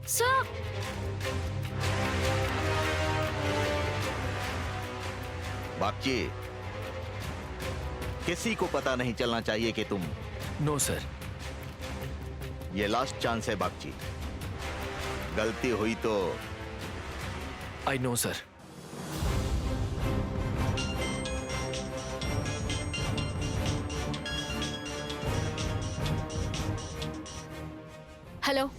Sir, Bagchi, किसी को पता नहीं चलना चाहिए कि तुम। No sir. ये लास्ट चांस है बागची, गलती हुई तो। I know sir. Hello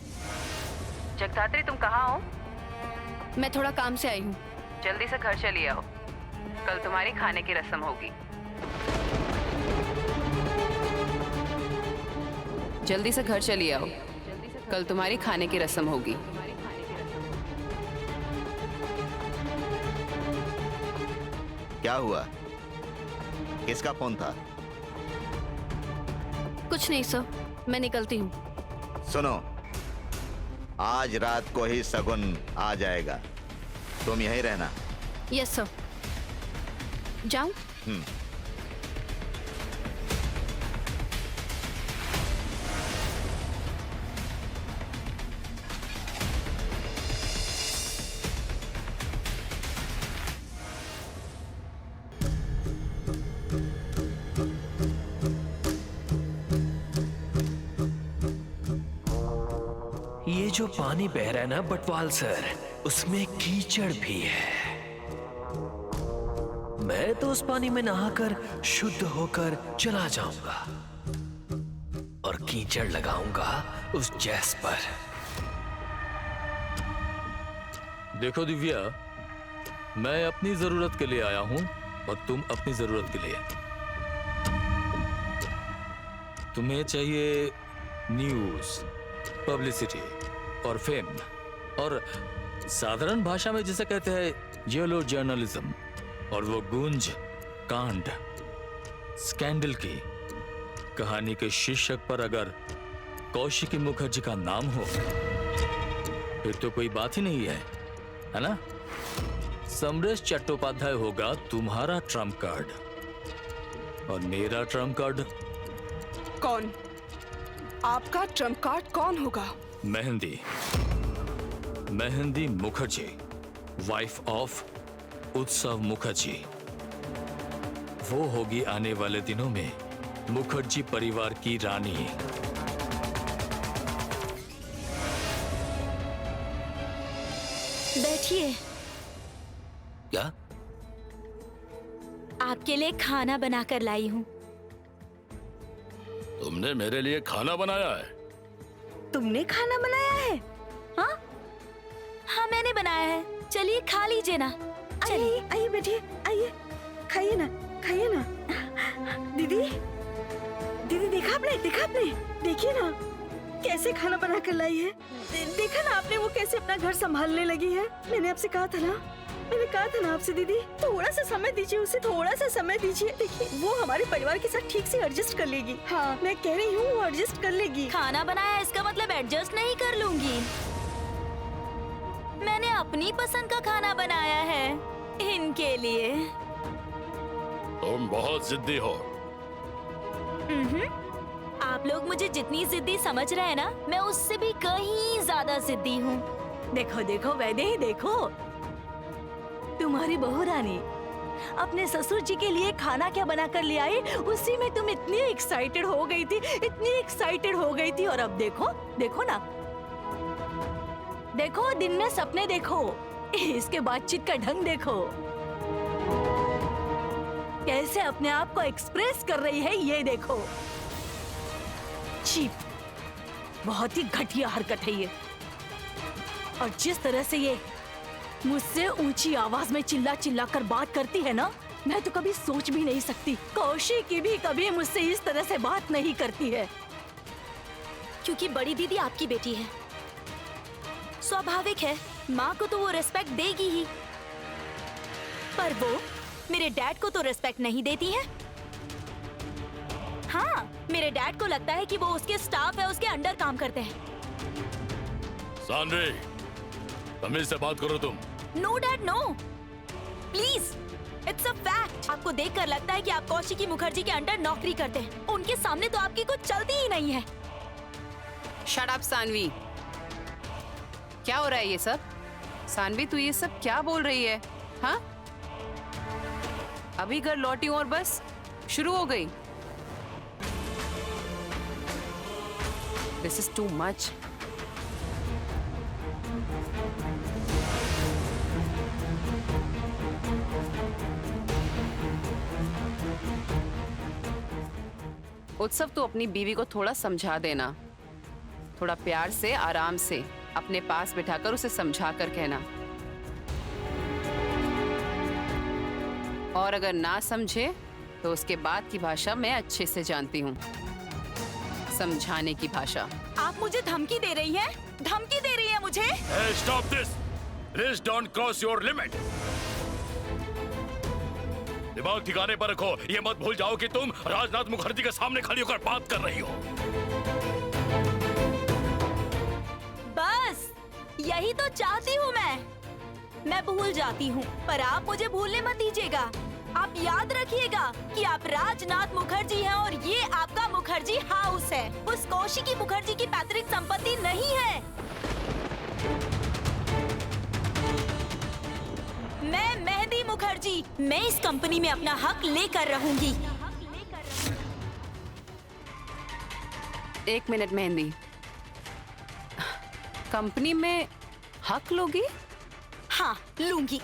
Jagadhatri, तुम कहाँ हो? मैं थोड़ा काम से आई हूँ। जल्दी से घर चली आओ, कल तुम्हारी खाने की रस्म होगी। जल्दी से घर चली आओ, कल तुम्हारी खाने की रस्म होगी। क्या हुआ? किसका फोन था? कुछ नहीं सर, मैं निकलती हूँ। सुनो, आज रात को ही शगुन आ जाएगा, तुम यहीं रहना। Yes sir. जाऊं? ये जो पानी बह रहा है ना बटवाल सर, उसमें कीचड़ भी है। मैं तो उस पानी में नहाकर शुद्ध होकर चला जाऊंगा और कीचड़ लगाऊंगा उस जैस पर। देखो दिव्या, मैं अपनी जरूरत के लिए आया हूं और तुम अपनी जरूरत के लिए। तुम्हें चाहिए न्यूज, पब्लिसिटी और फेम, और साधारण भाषा में जिसे कहते हैं येलो जर्नलिज्म। और वो गूंज, कांड, स्कैंडल की कहानी के शीर्षक पर अगर कौशिकी मुखर्जी का नाम हो फिर तो कोई बात ही नहीं है ना? समरेश चट्टोपाध्याय होगा तुम्हारा ट्रम्प कार्ड और मेरा ट्रम्प कार्ड। कौन? आपका ट्रम्प कार्ड कौन होगा? मेहंदी मुखर्जी, वाइफ ऑफ उत्सव मुखर्जी। वो होगी आने वाले दिनों में मुखर्जी परिवार की रानी। बैठिए। क्या? आपके लिए खाना बनाकर लाई हूँ। तुमने मेरे लिए खाना बनाया है? तुमने खाना बनाया है? हाँ हाँ, मैंने बनाया है। चलिए खा लीजिए ना। आइए आइए, बैठिए, आइए, खाइए ना, खाइए ना। दीदी, दीदी, देखा आपने? देखिए ना कैसे खाना बना कर लाई है। देखा ना आपने वो कैसे अपना घर संभालने लगी है। मैंने आपसे कहा था ना आपसे, दीदी थोड़ा सा समय दीजिए उसे, थोड़ा सा समय दीजिए। देखिए वो हमारे परिवार के साथ ठीक से एडजस्ट कर लेगी। हाँ, मैं कह रही हूँ वो एडजस्ट कर लेगी। खाना बनाया इसका मतलब एडजस्ट नहीं कर लूंगी। मैंने अपनी पसंद का खाना बनाया है इनके लिए। तुम बहुत जिद्दी हो। आप लोग मुझे जितनी जिद्दी समझ रहे हैं ना, मैं उससे भी कहीं ज्यादा जिद्दी हूँ। देखो देखो वैदेही, देखो तुम्हारी बहू रानी अपने ससुर जी के लिए खाना क्या बना कर ले आई, उसी में तुम इतनी एक्साइटेड हो गई थी, और अब देखो ना, देखो दिन में सपने देखो, इसके बातचीत का ढंग देखो, कैसे अपने आप को एक्सप्रेस कर रही है, ये देखो। चीप, बहुत ही घटिया हरकत है ये। और जिस तरह से ये मुझसे ऊंची आवाज में चिल्ला कर बात करती है ना, मैं तो कभी सोच भी नहीं सकती। कौशिकी भी कभी मुझसे इस तरह से बात नहीं करती है। क्योंकि बड़ी दीदी आपकी बेटी है, स्वाभाविक है, माँ को तो वो रिस्पेक्ट देगी ही। पर वो मेरे डैड को तो रिस्पेक्ट नहीं देती है। हाँ, मेरे डैड को लगता है कि वो उसके स्टाफ है, उसके अंडर काम करते हैं। सानवी, तमीज से बात करो तुम। No dad, no, please, it's a fact. आपको देखकर लगता है कि आप कौशिकी मुखर्जी के अंडर नौकरी करते हैं। उनके सामने तो आपकी कुछ चलती ही नहीं है। Shut up Sanvi. क्या हो रहा है ये सब? सानवी तू ये सब क्या बोल रही है? हाँ, अभी घर लौटी हूं और बस शुरू हो गई। This is too much. उत्सव, तू अपनी बीवी को थोड़ा समझा देना, थोड़ा प्यार से, आराम से अपने पास बिठाकर उसे समझा कर कहना। और अगर ना समझे तो उसके बाद की भाषा मैं अच्छे से जानती हूँ, समझाने की भाषा। आप मुझे धमकी दे रही हैं? धमकी दे रही है मुझे? Hey, stop this! Please don't cross your limit. दिमाग ठिकाने पर रखो। ये मत भूल जाओ कि तुम राजनाथ मुखर्जी के सामने खड़ी होकर बात कर रही हो। बस यही तो चाहती हूँ मैं भूल जाती हूँ, पर आप मुझे भूलने मत दीजिएगा। आप याद रखिएगा कि आप राजनाथ मुखर्जी हैं और ये आपका मुखर्जी हाउस है। उस कौशिकी मुखर्जी की पैतृक संपत्ति नहीं है। मैं मेहंदी मुखर्जी, मैं इस कंपनी में अपना हक लेकर रहूंगी। एक मिनट मेहंदी, कंपनी में हक लोगी? हाँ, लूंगी।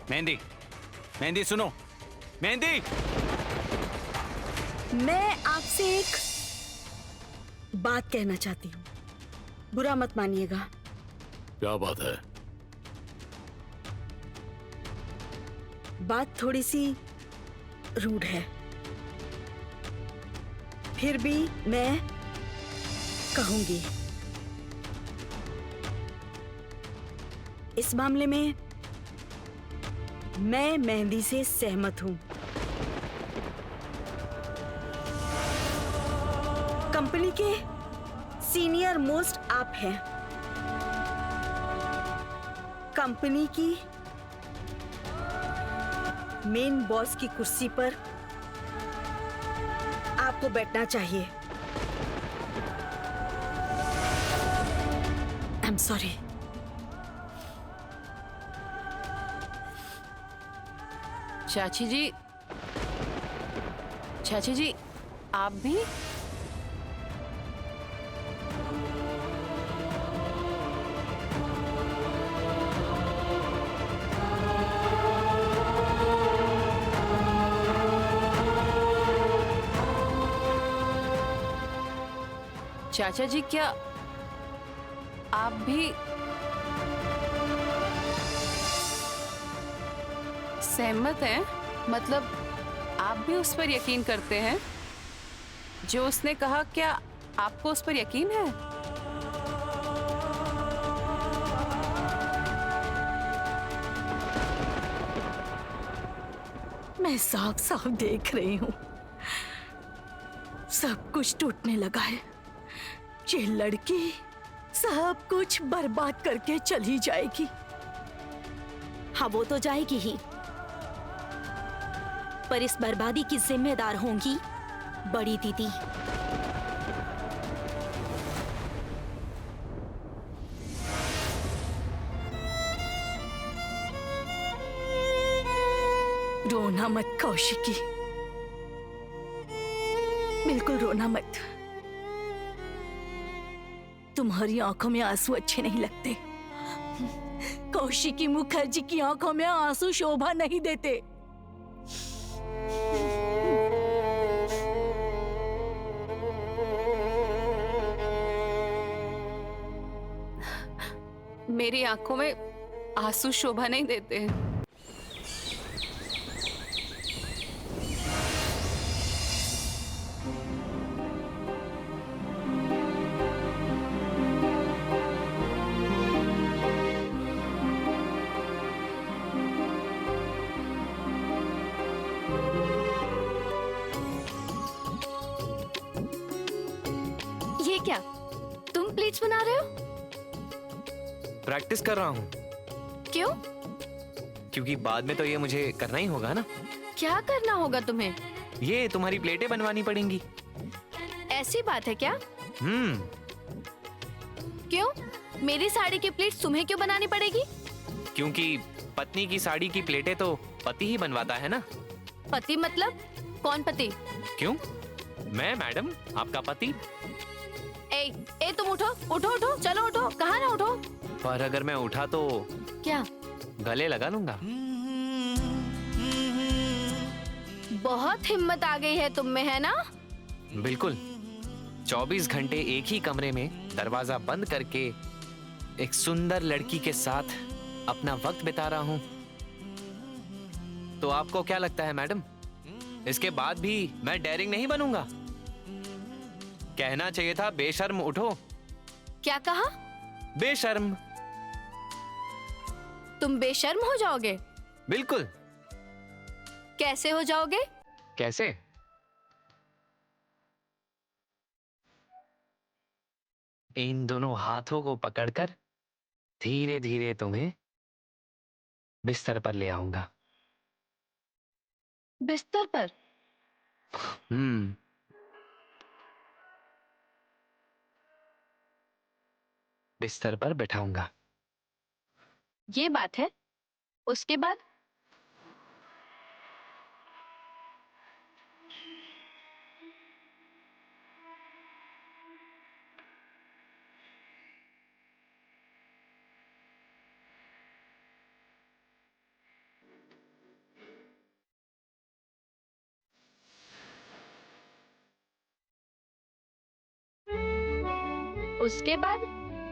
मेहंदी, मेहंदी सुनो, मेहंदी। मैं आपसे एक बात कहना चाहती हूँ, बुरा मत मानिएगा। क्या बात है? बात थोड़ी सी रूड है, फिर भी मैं कहूंगी। इस मामले में मैं मेहंदी से सहमत हूं। कंपनी के सीनियर मोस्ट आप हैं। कंपनी की मेन बॉस की कुर्सी पर आपको बैठना चाहिए। I am sorry. चाची जी, आप भी? चाचा जी, क्या आप भी सहमत हैं? मतलब आप भी उस पर यकीन करते हैं जो उसने कहा? क्या आपको उस पर यकीन है? मैं साफ साफ देख रही हूँ, सब कुछ टूटने लगा है। ये लड़की सब कुछ बर्बाद करके चली जाएगी। हाँ, वो तो जाएगी ही, पर इस बर्बादी की जिम्मेदार होंगी बड़ी दीदी। रोना मत कौशिकी, बिल्कुल रोना मत। तुम्हारी आंखों में आंसू अच्छे नहीं लगते। कौशिकी मुखर्जी की आंखों में आंसू शोभा नहीं देते। मेरी आंखों में आंसू शोभा नहीं देते हैं। ये क्या, तुम प्लेट्स बना रहे हो? प्रैक्टिस कर रहा हूँ, क्यों? क्योंकि बाद में तो ये मुझे करना ही होगा ना। क्या करना होगा तुम्हें? ये तुम्हारी प्लेटें बनवानी पड़ेंगी। ऐसी बात है क्या? क्यों? मेरी साड़ी की प्लेट्स तुम्हें क्यों बनानी पड़ेगी? क्योंकि पत्नी की साड़ी की प्लेटें तो पति ही बनवाता है ना। पति मतलब? कौन पति? क्यों? मैं मैडम, आपका पति। ए तुम उठो उठो उठो, चलो उठो। कहाँ ना उठो? पर अगर मैं उठा तो क्या? गले लगा लूंगा। बहुत हिम्मत आ गई है तुम में, है ना? बिल्कुल। 24 घंटे एक ही कमरे में दरवाजा बंद करके एक सुंदर लड़की के साथ अपना वक्त बिता रहा हूं। तो आपको क्या लगता है मैडम, इसके बाद भी मैं डेयरिंग नहीं बनूंगा? कहना चाहिए था बेशर्म उठो। क्या कहा? बेशर्म। तुम बेशर्म हो जाओगे? बिल्कुल। कैसे हो जाओगे? कैसे? इन दोनों हाथों को पकड़कर धीरे धीरे तुम्हें बिस्तर पर ले आऊंगा। बिस्तर पर? बिस्तर पर बैठाऊंगा। ये बात है। उसके बाद?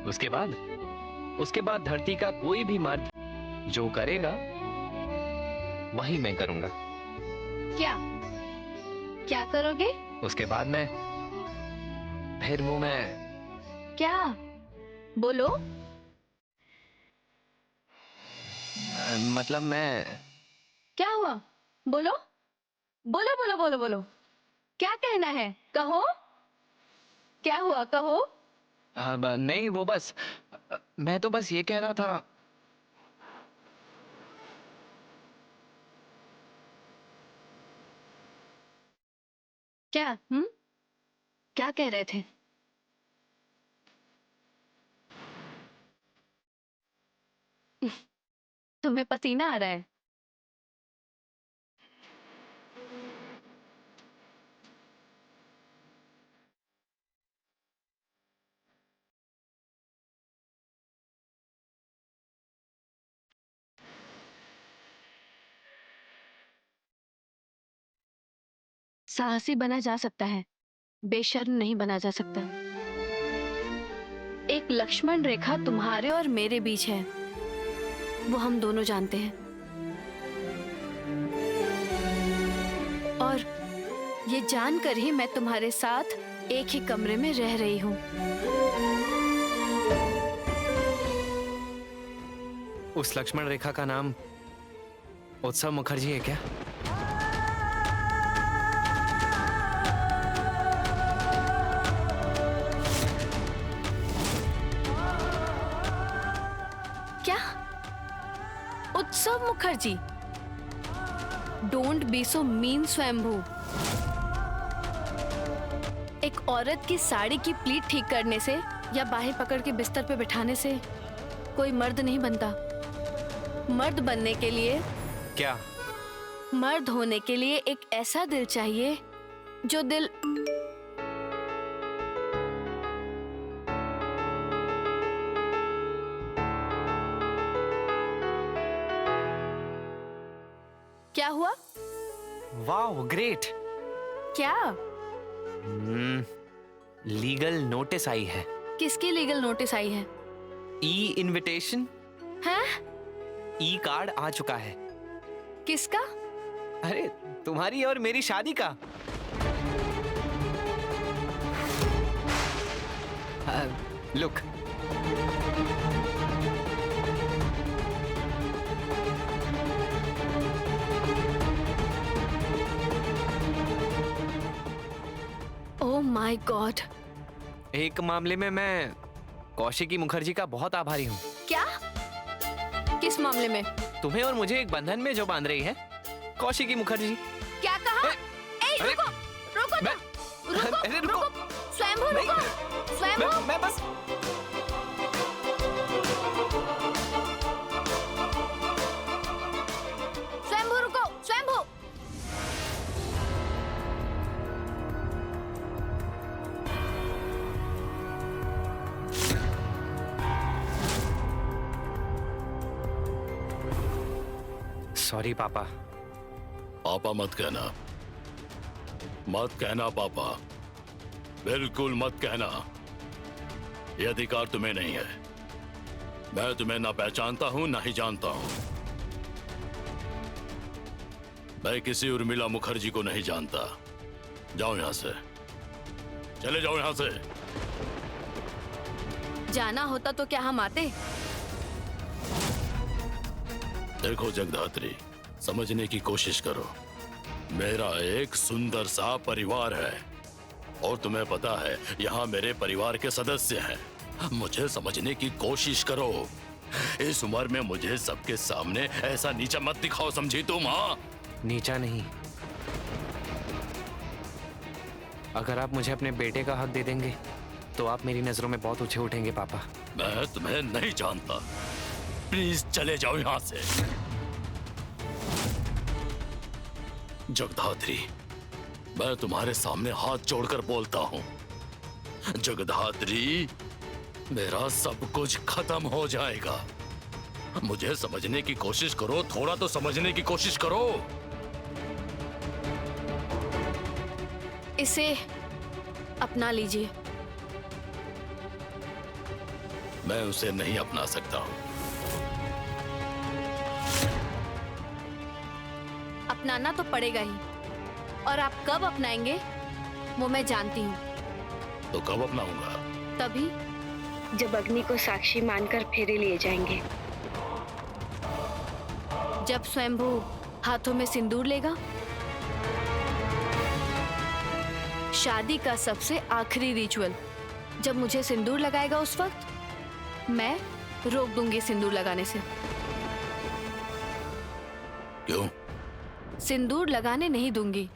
उसके बाद? उसके बाद धरती का कोई भी मर्द जो करेगा वही मैं करूंगा। क्या? क्या करोगे? उसके बाद मैं फिर मुंह में क्या? बोलो। मतलब मैं क्या हुआ? बोलो बोलो बोलो बोलो बोलो। क्या कहना है? कहो। क्या हुआ? कहो। नहीं, वो बस मैं तो बस ये कह रहा था। क्या? क्या कह रहे थे? तुम्हें पसीना आ रहा है? साहसी बना जा सकता है, बेशर्म नहीं बना जा सकता। एक लक्ष्मण रेखा तुम्हारे और मेरे बीच है, वो हम दोनों जानते हैं। और ये जानकर ही मैं तुम्हारे साथ एक ही कमरे में रह रही हूँ। उस लक्ष्मण रेखा का नाम उत्सव मुखर्जी है क्या? क्या? उत्सव Mukherjee? Don't be so mean स्वयंभू। एक औरत की साड़ी की प्लीट ठीक करने से या बाहें पकड़ के बिस्तर पे बिठाने से कोई मर्द नहीं बनता। मर्द बनने के लिए, क्या? मर्द होने के लिए एक ऐसा दिल चाहिए जो दिल क्या हुआ? वाह, ग्रेट। क्या? लीगल नोटिस आई है। किसकी लीगल नोटिस आई है? ई इनविटेशन। हैं? ई कार्ड आ चुका है। किसका? अरे तुम्हारी और मेरी शादी का। लुक। Oh my God. एक मामले में मैं कौशिकी मुखर्जी का बहुत आभारी हूँ। क्या? किस मामले में? तुम्हें और मुझे एक बंधन में जो बांध रही है कौशिकी मुखर्जी। क्या कहा? अरे, रुको रुको ना, अरे, रुको। स्वयंभू नहीं, रुको, स्वयंभू। मैं बस स्वयंभू रुको, स्वयंभू। सॉरी पापा। पापा मत कहना, मत कहना पापा, बिल्कुल मत कहना। ये अधिकार तुम्हें नहीं है। मैं तुम्हें ना पहचानता हूं ना ही जानता हूं। मैं किसी उर्मिला मुखर्जी को नहीं जानता। जाओ यहां से, चले जाओ यहां से। जाना होता तो क्या हम आते? देखो जगदात्री, समझने की कोशिश करो। मेरा एक सुंदर सा परिवार है और तुम्हें पता है यहाँ मेरे परिवार के सदस्य हैं। मुझे समझने की कोशिश करो। इस उम्र में मुझे सबके सामने ऐसा नीचा मत दिखाओ, समझी तुम? हाँ, नीचा नहीं। अगर आप मुझे अपने बेटे का हक दे देंगे तो आप मेरी नजरों में बहुत ऊंचे उठेंगे पापा। मैं तुम्हें नहीं जानता। प्लीज चले जाओ यहाँ से। जगदात्री, मैं तुम्हारे सामने हाथ जोड़कर बोलता हूँ, जगदात्री, मेरा सब कुछ खत्म हो जाएगा। मुझे समझने की कोशिश करो, थोड़ा तो समझने की कोशिश करो। इसे अपना लीजिए। मैं उसे नहीं अपना सकता हूँ। अपनाना तो पड़ेगा ही, और आप कब अपनाएंगे वो मैं जानती हूँ। तो कब अपनाऊंगा? तभी जब अग्नि को साक्षी मानकर फेरे लिए जाएंगे। जब स्वयंभू हाथों में सिंदूर लेगा। शादी का सबसे आखिरी रिचुअल जब मुझे सिंदूर लगाएगा, उस वक्त मैं रोक दूंगी सिंदूर लगाने से। क्यों? सिंदूर लगाने नहीं दूंगी।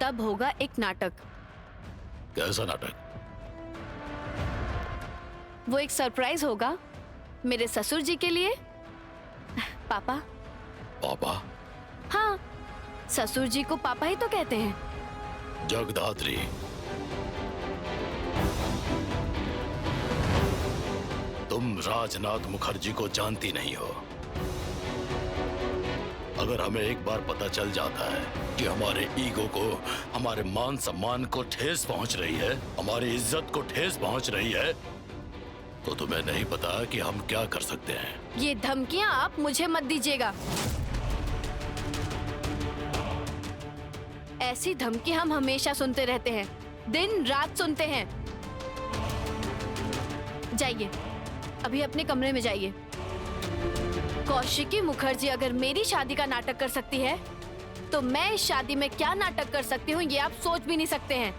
तब होगा एक नाटक। कैसा नाटक? वो एक सरप्राइज होगा मेरे ससुर जी के लिए। पापा। पापा? हाँ, ससुर जी को पापा ही तो कहते हैं। जगदात्री, तुम राजनाथ मुखर्जी को जानती नहीं हो। अगर हमें एक बार पता चल जाता है कि हमारे ईगो को, हमारे मान सम्मान को ठेस पहुंच रही है, हमारी इज्जत को ठेस पहुंच रही है, तो तुम्हें नहीं पता कि हम क्या कर सकते हैं। ये धमकियां आप मुझे मत दीजिएगा। ऐसी धमकी हम हमेशा सुनते रहते हैं, दिन रात सुनते हैं। जाइए, अभी अपने कमरे में जाइए। कौशिकी मुखर्जी अगर मेरी शादी का नाटक कर सकती है, तो मैं इस शादी में क्या नाटक कर सकती हूँ ये आप सोच भी नहीं सकते हैं।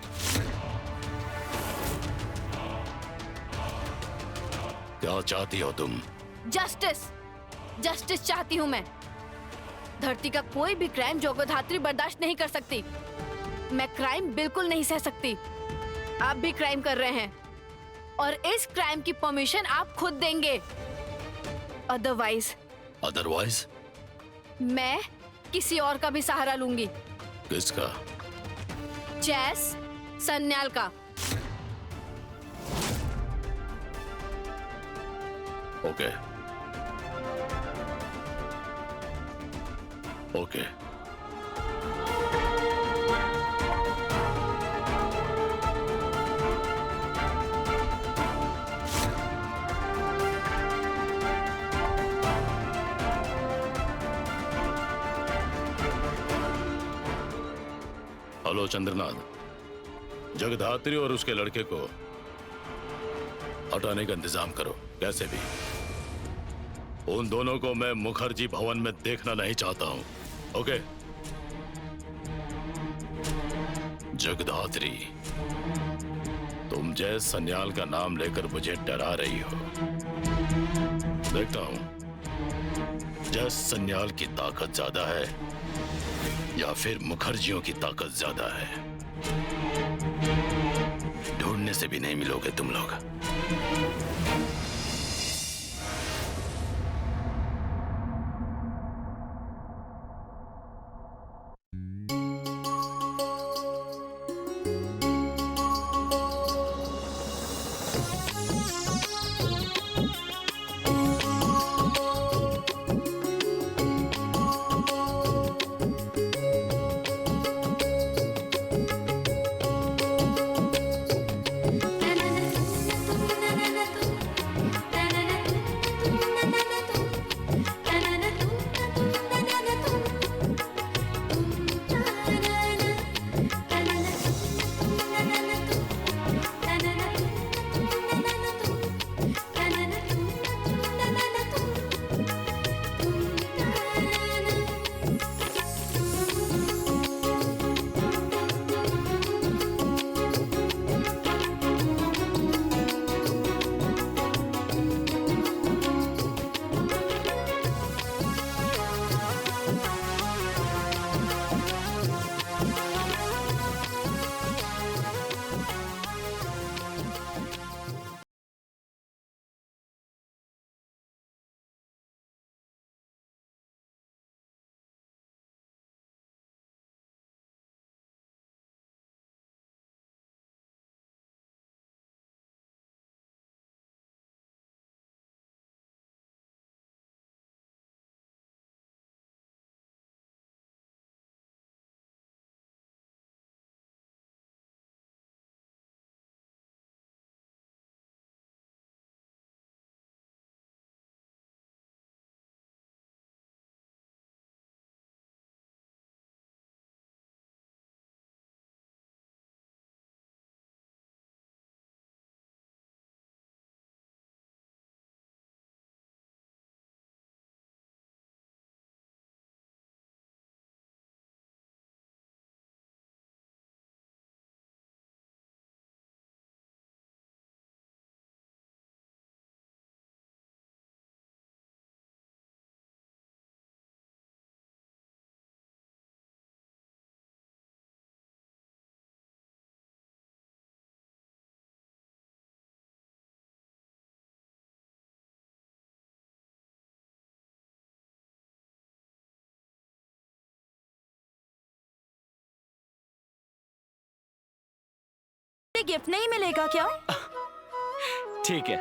क्या चाहती हो तुम? जस्टिस, जस्टिस चाहती हूँ मैं। धरती का कोई भी क्राइम जगदात्री बर्दाश्त नहीं कर सकती। मैं क्राइम बिल्कुल नहीं सह सकती। आप भी क्राइम कर रहे हैं और इस क्राइम की परमिशन आप खुद देंगे। अदरवाइज अदरवाइज मैं किसी और का भी सहारा लूंगी। किसका? जैस सन्याल का। Okay, okay. हेलो चंद्रनाथ, जगदात्री और उसके लड़के को हटाने का इंतजाम करो, कैसे भी। उन दोनों को मैं मुखर्जी भवन में देखना नहीं चाहता हूं। ओके? जगदात्री, तुम जय सन्याल का नाम लेकर मुझे डरा रही हो। देखता हूं जय सन्याल की ताकत ज्यादा है या फिर मुखर्जियों की ताकत ज्यादा है? ढूंढने से भी नहीं मिलोगे तुम लोग। गिफ्ट नहीं मिलेगा क्या? ठीक है,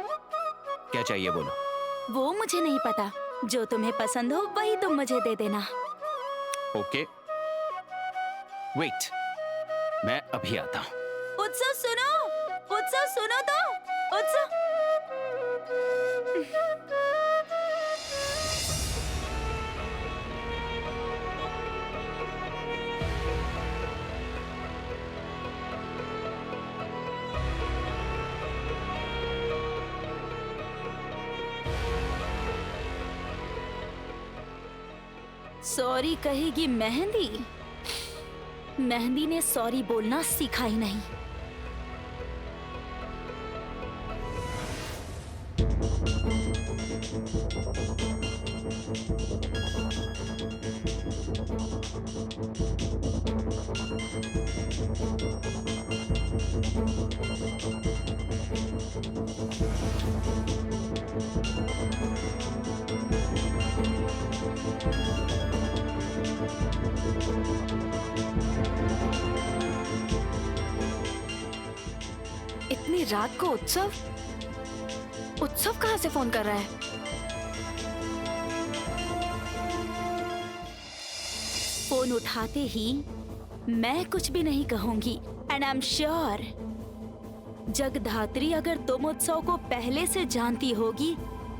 क्या चाहिए बोलो। वो मुझे नहीं पता, जो तुम्हें पसंद हो वही तुम मुझे दे देना। ओके, वेट, मैं अभी आता हूँ। उत्सव सुनो, उत्सव सुनो तो, उत्सव। सॉरी कहेगी मेहंदी? मेहंदी ने सॉरी बोलना सीखा ही नहीं। इतनी रात को उत्सव? उत्सव कहाँ से फोन कर रहा है? फोन उठाते ही मैं कुछ भी नहीं कहूंगी, and I am sure Jagaddhatri अगर तुम उत्सव को पहले से जानती होगी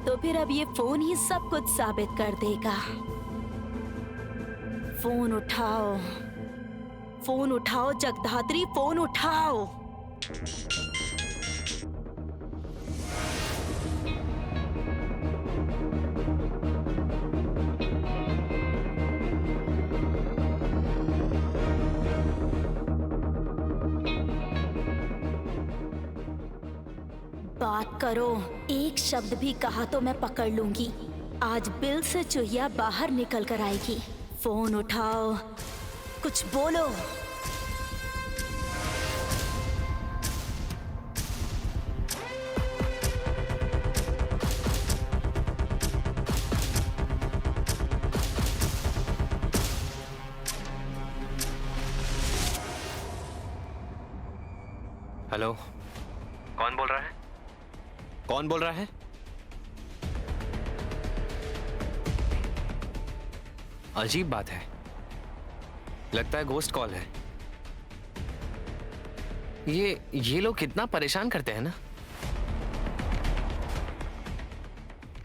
तो फिर अब ये फोन ही सब कुछ साबित कर देगा। फोन उठाओ, फोन उठाओ जगधात्री, फोन उठाओ। बात करो, एक शब्द भी कहा तो मैं पकड़ लूंगी। आज बिल से चुहिया बाहर निकल कर आएगी। फोन उठाओ, कुछ बोलो। हेलो, कौन बोल रहा है? कौन बोल रहा है? अजीब बात है, लगता है घोस्ट कॉल है। ये लोग कितना परेशान करते हैं ना।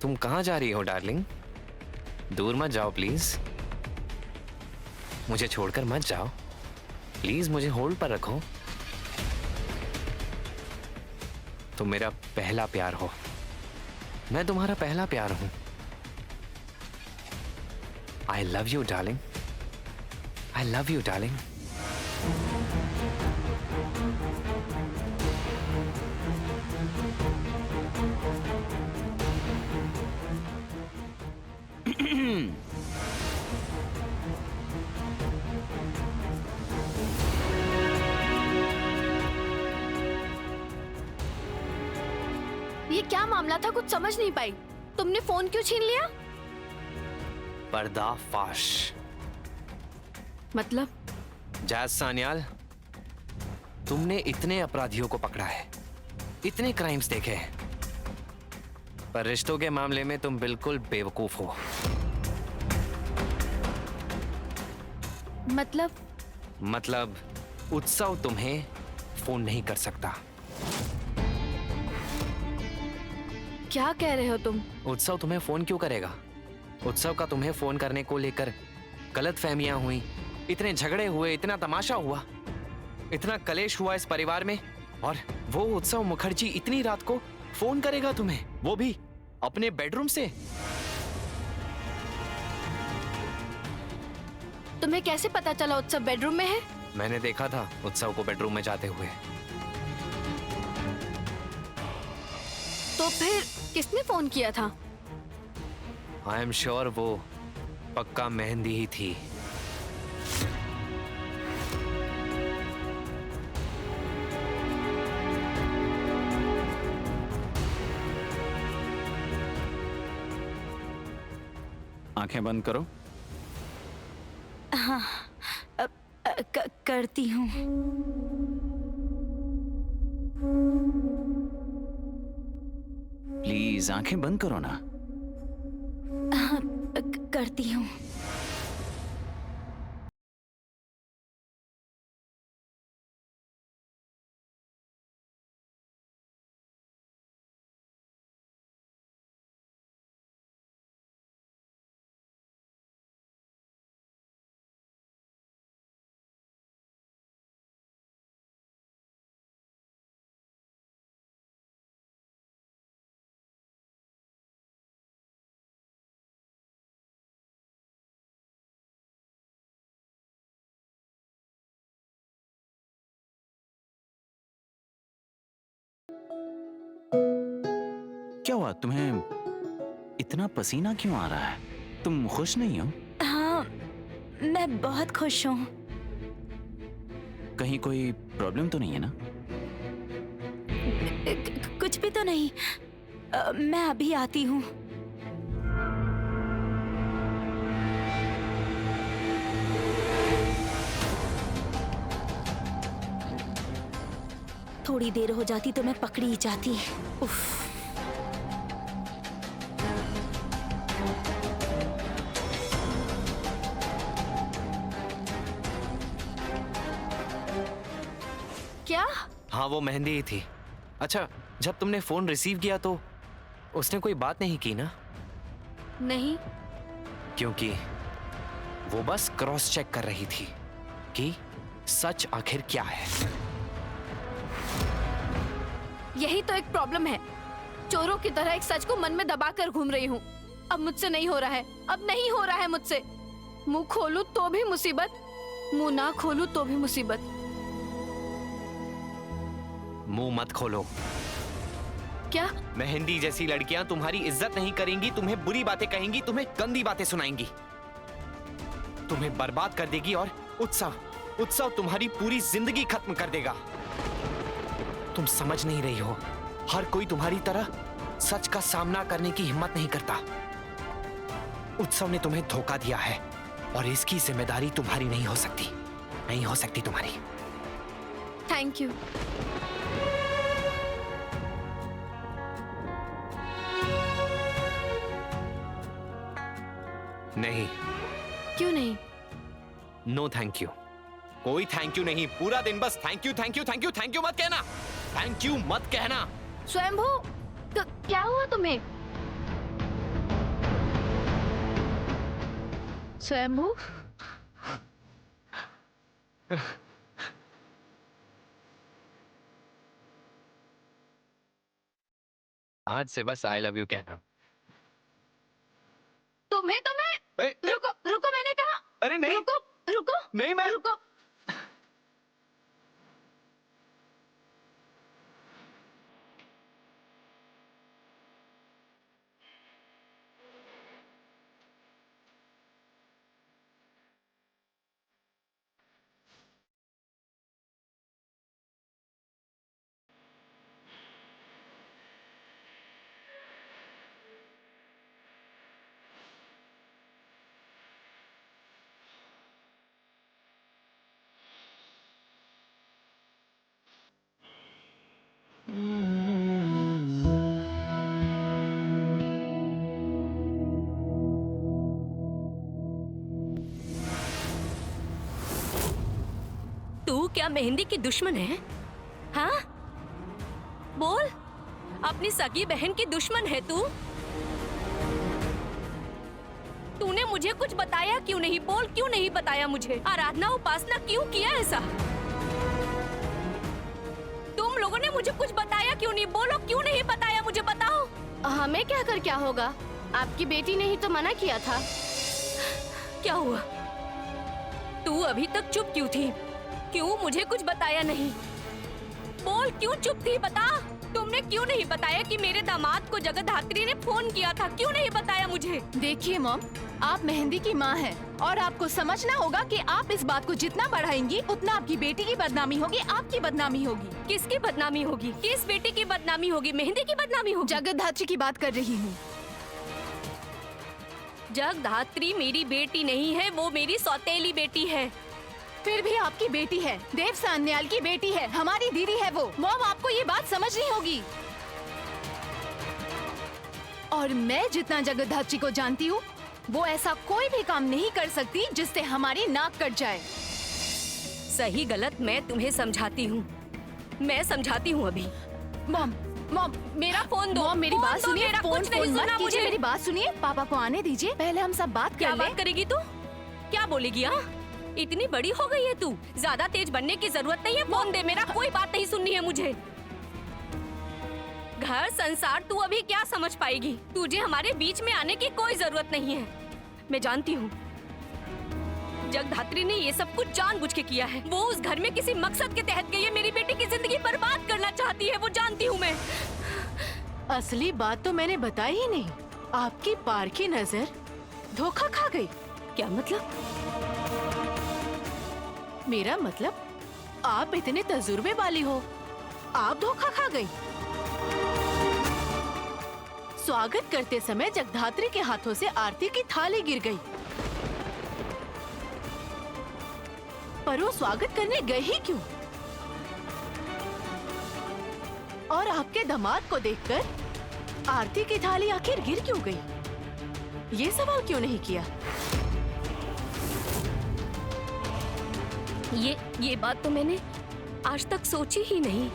तुम कहां जा रही हो डार्लिंग? दूर मत जाओ प्लीज, मुझे छोड़कर मत जाओ प्लीज, मुझे होल्ड पर रखो। तुम मेरा पहला प्यार हो, मैं तुम्हारा पहला प्यार हूं। I love you, darling. I love you, darling. ये क्या मामला था, कुछ समझ नहीं पाई। तुमने फोन क्यों छीन लिया? पर्दाफाश। मतलब? जैज सान्याल, तुमने इतने अपराधियों को पकड़ा है, इतने क्राइम्स देखे हैं, पर रिश्तों के मामले में तुम बिल्कुल बेवकूफ हो। मतलब उत्सव तुम्हें फोन नहीं कर सकता। क्या कह रहे हो तुम? उत्सव तुम्हें फोन क्यों करेगा? उत्सव का तुम्हें फोन करने को लेकर गलतफहमियां हुई, इतने झगड़े हुए, इतना तमाशा हुआ, इतना कलेश हुआ इस परिवार में, और वो उत्सव मुखर्जी इतनी रात को फोन करेगा तुम्हें, वो भी अपने बेडरूम से। तुम्हें कैसे पता चला उत्सव बेडरूम में है? मैंने देखा था उत्सव को बेडरूम में जाते हुए। तो फिर किसने फोन किया था? आई एम श्योर वो पक्का मेहंदी ही थी। आंखें बंद करो। हाँ, करती हूँ। प्लीज आंखें बंद करो ना। हाँ, करती हूँ। क्या हुआ तुम्हें? इतना पसीना क्यों आ रहा है? तुम खुश नहीं हो? हाँ, मैं बहुत खुश हूँ। कहीं कोई प्रॉब्लम तो नहीं है ना? कुछ भी तो नहीं। मैं अभी आती हूँ। थोड़ी देर हो जाती तो मैं पकड़ी ही जाती। उफ। क्या? हाँ, वो मेहंदी ही थी। अच्छा, जब तुमने फोन रिसीव किया तो उसने कोई बात नहीं की ना? नहीं। क्योंकि वो बस क्रॉस चेक कर रही थी कि सच आखिर क्या है। यही तो एक प्रॉब्लम है। चोरों की तरह एक सच को मन में दबा कर घूम रही हूँ। अब मुझसे नहीं हो रहा है, अब नहीं हो रहा है मुझसे। मुंह खोलूं तो भी मुसीबत, मुंह ना खोलूं तो भी मुसीबत। मुंह मत खोलो। क्या? मेहंदी जैसी लड़कियां तुम्हारी इज्जत नहीं करेंगी, तुम्हें बुरी बातें कहेंगी, तुम्हें गंदी बातें सुनाएंगी, तुम्हें बर्बाद कर देगी और उत्सव तुम्हारी पूरी जिंदगी खत्म कर देगा। तुम समझ नहीं रही हो, हर कोई तुम्हारी तरह सच का सामना करने की हिम्मत नहीं करता। उत्सव ने तुम्हें धोखा दिया है और इसकी जिम्मेदारी तुम्हारी नहीं हो सकती, नहीं हो सकती तुम्हारी। Thank you. नहीं। क्यों नहीं? No thank you. कोई थैंक यू नहीं। पूरा दिन बस thank you thank you thank you thank you मत कहना। थैंक यू मत कहना। स्वयंभू, क्या हुआ तुम्हें? स्वयंभू, आज से बस आई लव यू कहना। तुम्हें रुको रुको, मैंने कहा। अरे नहीं, रुको रुको, नहीं मैं रुको। तू क्या मेहंदी की दुश्मन है? हाँ, बोल। अपनी सगी बहन की दुश्मन है तू? तूने मुझे कुछ बताया क्यों नहीं? बोल, क्यों नहीं बताया मुझे? आराधना उपासना क्यों किया ऐसा? तुम लोगों ने मुझे कुछ बताया क्यों नहीं? बोलो, क्यों नहीं बताया मुझे? बताओ। हमें क्या कर क्या होगा? आपकी बेटी ने ही तो मना किया था। क्या हुआ? तू अभी तक चुप क्यों थी? क्यों मुझे कुछ बताया नहीं? बोल, क्यों चुप थी? बता। तुमने क्यों नहीं बताया कि मेरे दामाद को जगधात्री ने फोन किया था? क्यों नहीं बताया मुझे? देखिए मॉम, आप मेहंदी की माँ हैं और आपको समझना होगा कि आप इस बात को जितना बढ़ाएंगी उतना आपकी बेटी की बदनामी होगी, आपकी बदनामी होगी। किसकी बदनामी होगी? किस बेटी की बदनामी होगी? मेहंदी की बदनामी होगी? जगधात्री की बात कर रही हूँ। जगधात्री मेरी बेटी नहीं है, वो मेरी सौतेली बेटी है। फिर भी आपकी बेटी है, देव सान्याल की बेटी है, हमारी दीदी है वो। मॉम, आपको ये बात समझनी होगी। और मैं जितना जगधात्री को जानती हूँ, वो ऐसा कोई भी काम नहीं कर सकती जिससे हमारी नाक कट जाए। सही गलत मैं तुम्हें समझाती हूँ, मैं समझाती हूँ अभी। मॉम, मेरा फोन दो। मॉम, मेरी बात सुनिए। फोन नहीं सुना मुझे। मेरी बात सुनिए। पापा को आने दीजिए, पहले हम सब बात कर क्या लें। बात करेगी तू? क्या बोलेगी? हाँ, इतनी बड़ी हो गई है तू, ज्यादा तेज बनने की जरूरत नहीं है। फोन दे, मेरा कोई बात नहीं सुननी है मुझे। घर संसार तू अभी क्या समझ पाएगी? तुझे हमारे बीच में आने की कोई जरूरत नहीं है। मैं जानती हूँ जगधात्री ने ये सब कुछ जानबूझ के किया है। वो उस घर में किसी मकसद के तहत गई है। मेरी बेटी की जिंदगी बर्बाद करना चाहती है, वो जानती हूँ मैं। असली बात तो मैंने बताई ही नहीं। आपकी पार की नजर धोखा खा गई। क्या मतलब? मेरा मतलब आप इतने तजुर्बे वाली हो, आप धोखा खा गई। स्वागत करते समय जगधात्री के हाथों से आरती की थाली गिर गई, पर वो स्वागत करने गए ही क्यों? और आपके दामाद को देखकर आरती की थाली आखिर गिर क्यों गई? ये सवाल क्यों नहीं किया? ये बात तो मैंने आज तक सोची ही नहीं।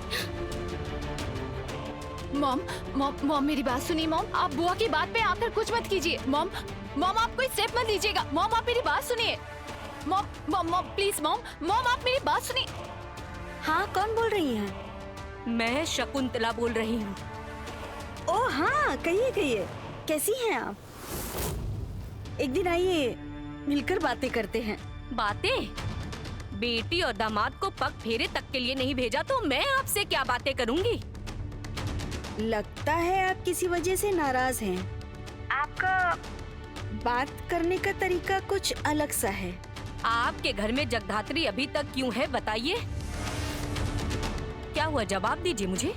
मॉम मेरी बात सुनिए। मॉम, आप बुआ की बात पे आकर कुछ मत कीजिए। मॉम आप कोई स्टेप मत लीजिएगा। मॉम, आप मेरी बात सुनिए। Mom please. मॉम आप मेरी बात सुनिए। हाँ, कौन बोल रही हैं? मैं शकुंतला बोल रही हूँ। ओह हाँ, कहिए। कैसी हैं आप? एक दिन आइए, मिलकर बातें करते हैं। बातें? बेटी और दामाद को पग फेरे तक के लिए नहीं भेजा तो मैं आपसे क्या बातें करूंगी? लगता है आप किसी वजह से नाराज हैं। आपका बात करने का तरीका कुछ अलग सा है। आपके घर में जगधात्री अभी तक क्यों है बताइए? क्या हुआ, जवाब दीजिए मुझे।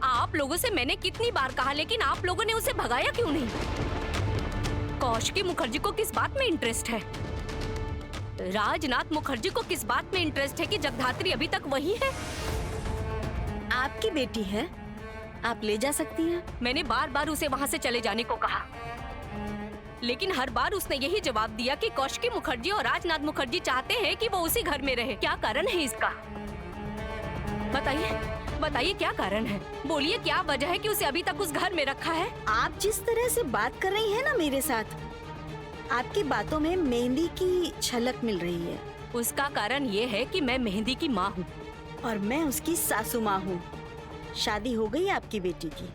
आप लोगों से मैंने कितनी बार कहा, लेकिन आप लोगों ने उसे भगाया क्यों नहीं? कौशिकी मुखर्जी को किस बात में इंटरेस्ट है? राजनाथ मुखर्जी को किस बात में इंटरेस्ट है कि जगधात्री अभी तक वही है? आपकी बेटी है, आप ले जा सकती हैं। मैंने बार बार उसे वहाँ से चले जाने को कहा, लेकिन हर बार उसने यही जवाब दिया कि कौशिकी मुखर्जी और राजनाथ मुखर्जी चाहते हैं कि वो उसी घर में रहे। क्या कारण है इसका? बताइए, बताइए क्या कारण है? बोलिए क्या वजह है कि उसे अभी तक उस घर में रखा है? आप जिस तरह से बात कर रही हैं ना मेरे साथ, आपकी बातों में मेहंदी की झलक मिल रही है। उसका कारण ये है कि मैं मेहंदी की माँ हूँ और मैं उसकी सासू माँ हूँ। शादी हो गई आपकी बेटी की,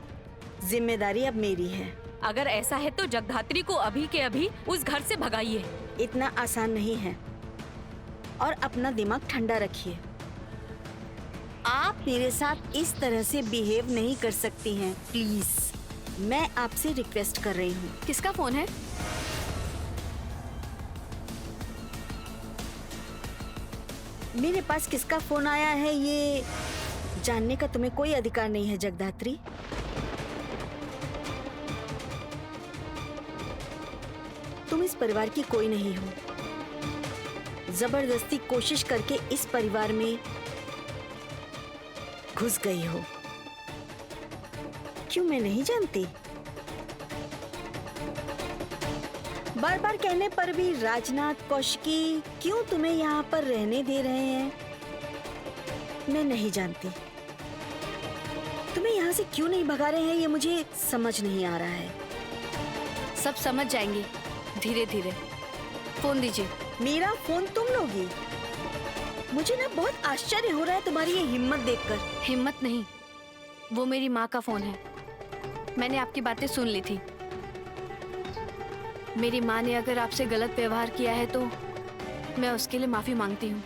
जिम्मेदारी अब मेरी है। अगर ऐसा है तो जगधात्री को अभी के अभी उस घर से भगाइए। इतना आसान नहीं है, और अपना दिमाग ठंडा रखिए। आप मेरे साथ इस तरह से बिहेव नहीं कर सकती हैं, प्लीज। मैं आपसे रिक्वेस्ट कर रही हूँ। किसका फोन है? मेरे पास किसका फोन आया है ये जानने का तुम्हें कोई अधिकार नहीं है जगधात्री। तुम इस परिवार की कोई नहीं हो। जबरदस्ती कोशिश करके इस परिवार में घुस गई हो। क्यों मैं नहीं जानती? बार बार कहने पर भी राजनाथ कौशिकी क्यों तुम्हें यहाँ पर रहने दे रहे हैं, मैं नहीं जानती। तुम्हें यहाँ से क्यों नहीं भगा रहे हैं ये मुझे समझ नहीं आ रहा है। सब समझ जाएंगे धीरे धीरे। फोन दीजिए। मेरा फोन तुम लोगी? मुझे ना बहुत आश्चर्य हो रहा है तुम्हारी ये हिम्मत देखकर। हिम्मत नहीं, वो मेरी माँ का फोन है। मैंने आपकी बातें सुन ली थी। मेरी माँ ने अगर आपसे गलत व्यवहार किया है तो मैं उसके लिए माफी मांगती हूँ।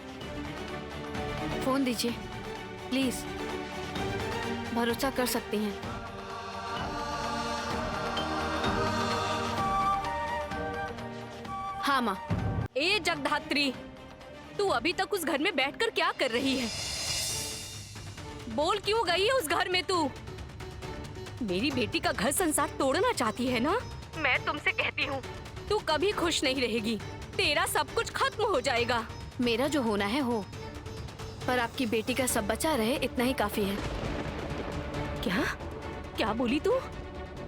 फोन दीजिए प्लीज, भरोसा कर सकती हैं। हाँ माँ। ए जगधात्री, तू अभी तक उस घर में बैठकर क्या कर रही है? बोल क्यों गई है उस घर में तू? मेरी बेटी का घर संसार तोड़ना चाहती है ना? मैं तुमसे कहती हूँ, तू कभी खुश नहीं रहेगी। तेरा सब कुछ खत्म हो जाएगा। मेरा जो होना है हो, पर आपकी बेटी का सब बचा रहे इतना ही काफी है। क्या क्या बोली तू?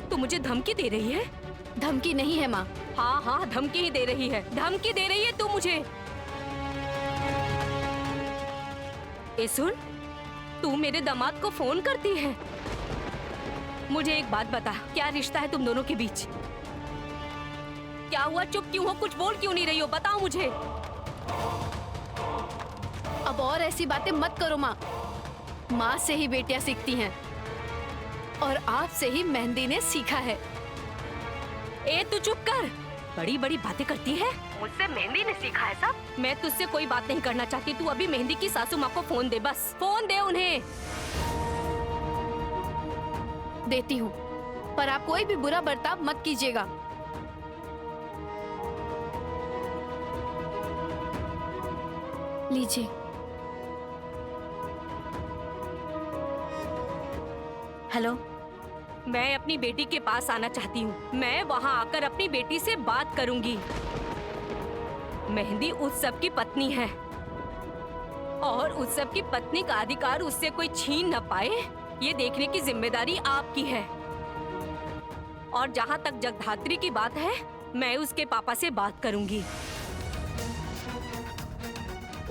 तू मुझे धमकी दे रही है? धमकी नहीं है माँ। हाँ हाँ, धमकी ही दे रही है। धमकी दे रही है तू मुझे। ए सुन, तू मेरे दामाद को फोन करती है? मुझे एक बात बता, क्या रिश्ता है तुम दोनों के बीच? क्या हुआ? चुप क्यों हो? कुछ बोल क्यों नहीं रही हो? बताओ मुझे। अब और ऐसी बातें मत करो माँ। माँ से ही बेटियां सीखती हैं और आपसे ही मेहंदी ने सीखा है। ए तू चुप कर। बड़ी बड़ी बातें करती है। मुझसे मेहंदी ने सीखा है सब? मैं तुझसे कोई बात नहीं करना चाहती। तू अभी मेहंदी की सासू माँ को फोन दे, बस फोन दे उन्हें। देती हूँ, पर आप कोई भी बुरा बर्ताव मत कीजिएगा। लीजिए। हेलो, मैं अपनी बेटी के पास आना चाहती हूँ। मैं वहाँ आकर अपनी बेटी से बात करूंगी। मेहंदी उत्सव की पत्नी है और उत्सव की पत्नी का अधिकार उससे कोई छीन न पाए, ये देखने की जिम्मेदारी आपकी है। और जहाँ तक जगधात्री की बात है, मैं उसके पापा से बात करूंगी।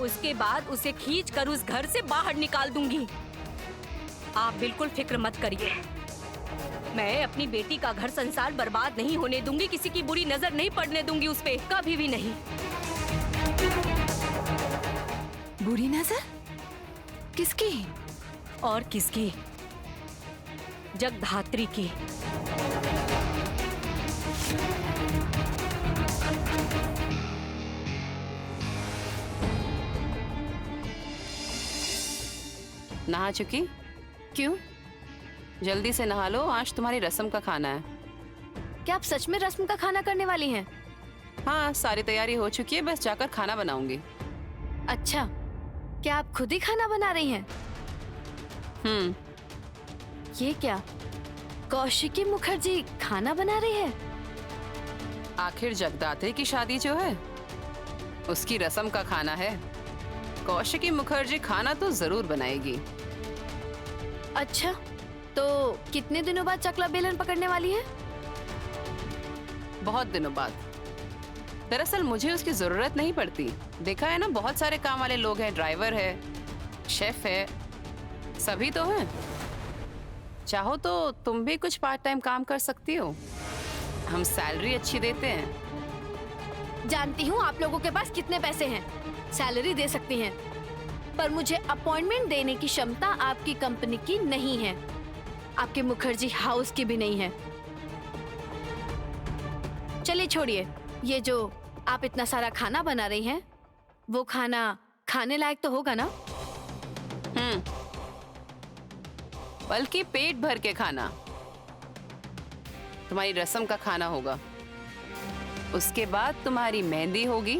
उसके बाद उसे खींचकर उस घर से बाहर निकाल दूंगी। आप बिल्कुल फिक्र मत करिए। मैं अपनी बेटी का घर संसार बर्बाद नहीं होने दूंगी। किसी की बुरी नजर नहीं पड़ने दूंगी उस पे, कभी भी नहीं। बुरी नजर? किसकी? और किसकी? जगधात्री की। नहा चुकी? क्यों? जल्दी से नहा लो, आज तुम्हारी रस्म का खाना है। क्या आप सच में रस्म का खाना करने वाली हैं? हाँ, सारी तैयारी हो चुकी है, बस जाकर खाना बनाऊंगी। अच्छा, क्या आप खुद ही खाना बना रही हैं? ये क्या, कौशिकी मुखर्जी खाना बना रही है? आखिर जगदात्री की शादी जो है उसकी रस्म का खाना है। कौशिकी मुखर्जी खाना तो जरूर बनाएगी। अच्छा, तो कितने दिनों बाद चकला बेलन पकड़ने वाली है? बहुत दिनों बाद। दरअसल मुझे उसकी जरूरत नहीं पड़ती। देखा है ना, बहुत सारे काम वाले लोग हैं, ड्राइवर है, शेफ है, सभी तो हैं। चाहो तो तुम भी कुछ पार्ट टाइम काम कर सकती हो, हम सैलरी अच्छी देते हैं। जानती हूँ आप लोगों के पास कितने पैसे हैं, सैलरी दे सकती हैं, पर मुझे अपॉइंटमेंट देने की क्षमता आपकी कंपनी की नहीं है, आपके मुखर्जी हाउस की भी नहीं है। चलिए छोड़िए, ये जो आप इतना सारा खाना बना रही हैं, वो खाना खाने लायक तो होगा ना? बल्कि पेट भर के खाना। तुम्हारी रस्म का खाना होगा, उसके बाद तुम्हारी मेहंदी होगी,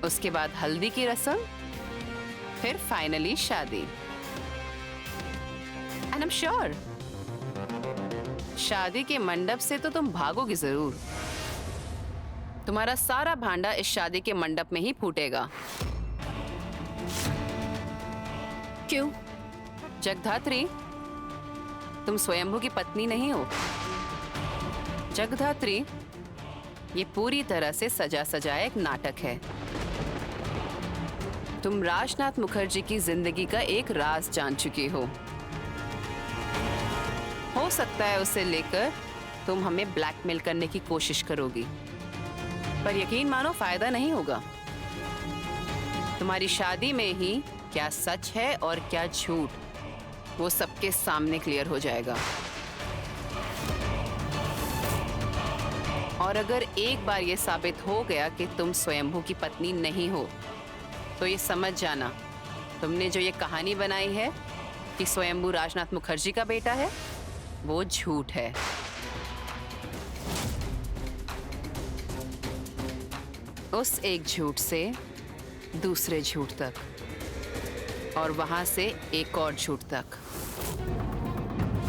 उसके बाद हल्दी की रस्म, फिर फाइनली शादी। एंड आई एम श्योर शादी के मंडप से तो तुम भागोगी जरूर। तुम्हारा सारा भांडा इस शादी के मंडप में ही फूटेगा। क्यों? जगधात्री, तुम स्वयंभू की पत्नी नहीं हो। जगधात्री, ये पूरी तरह से सजा सजाया एक नाटक है। तुम राजनाथ मुखर्जी की जिंदगी का एक राज जान चुकी हो सकता है उसे लेकर तुम हमें ब्लैकमेल करने की कोशिश करोगी, पर यकीन मानो फायदा नहीं होगा। तुम्हारी शादी में ही क्या सच है और क्या झूठ, वो सबके सामने क्लियर हो जाएगा। और अगर एक बार ये साबित हो गया कि तुम स्वयंभू की पत्नी नहीं हो, तो ये समझ जाना, तुमने जो ये कहानी बनाई है कि स्वयंभू राजनाथ मुखर्जी का बेटा है, वो झूठ है। उस एक झूठ से दूसरे झूठ तक, और वहां से एक और झूठ तक।